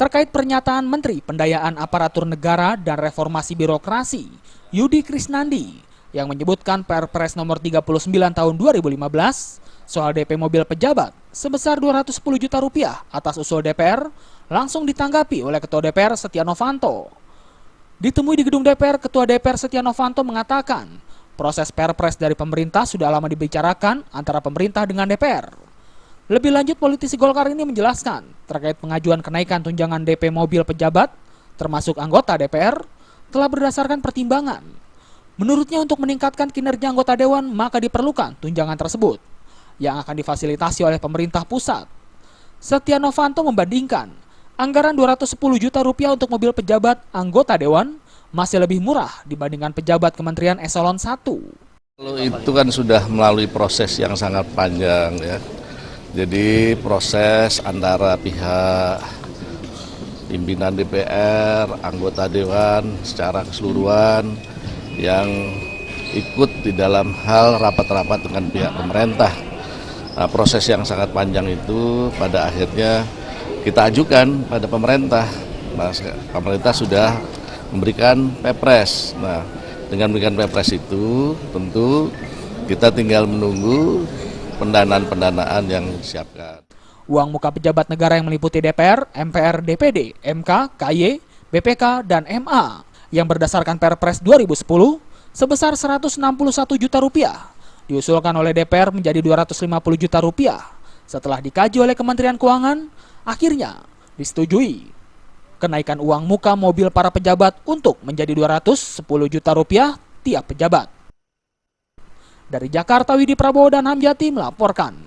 terkait pernyataan Menteri Pendayaan Aparatur Negara dan Reformasi Birokrasi, Yudi Krisnandi, yang menyebutkan Perpres nomor 39 tahun 2015 soal DP mobil pejabat sebesar Rp210 juta atas usul DPR, langsung ditanggapi oleh Ketua DPR Setia Novanto. Ditemui di gedung DPR, Ketua DPR Setia Novanto mengatakan, proses Perpres dari pemerintah sudah lama dibicarakan antara pemerintah dengan DPR. Lebih lanjut, politisi Golkar ini menjelaskan terkait pengajuan kenaikan tunjangan DP mobil pejabat, termasuk anggota DPR, telah berdasarkan pertimbangan. Menurutnya untuk meningkatkan kinerja anggota Dewan, maka diperlukan tunjangan tersebut, yang akan difasilitasi oleh pemerintah pusat. Setia Novanto membandingkan, anggaran Rp210 juta untuk mobil pejabat anggota Dewan masih lebih murah dibandingkan pejabat Kementerian Eselon 1. Kalau itu kan sudah melalui proses yang sangat panjang ya. Jadi proses antara pihak pimpinan DPR, anggota Dewan secara keseluruhan yang ikut di dalam hal rapat-rapat dengan pihak pemerintah. Nah, proses yang sangat panjang itu pada akhirnya kita ajukan pada pemerintah. Nah, pemerintah sudah memberikan Perpres. Nah, dengan memberikan Perpres itu tentu kita tinggal menunggu pendanaan yang disiapkan. Uang muka pejabat negara yang meliputi DPR, MPR, DPD, MK, KY, BPK, dan MA yang berdasarkan Perpres 2010 sebesar Rp161 juta diusulkan oleh DPR menjadi Rp250 juta. Setelah dikaji oleh Kementerian Keuangan, akhirnya disetujui kenaikan uang muka mobil para pejabat untuk menjadi Rp210 juta tiap pejabat. Dari Jakarta, Widi Prabowo dan Hamjati melaporkan.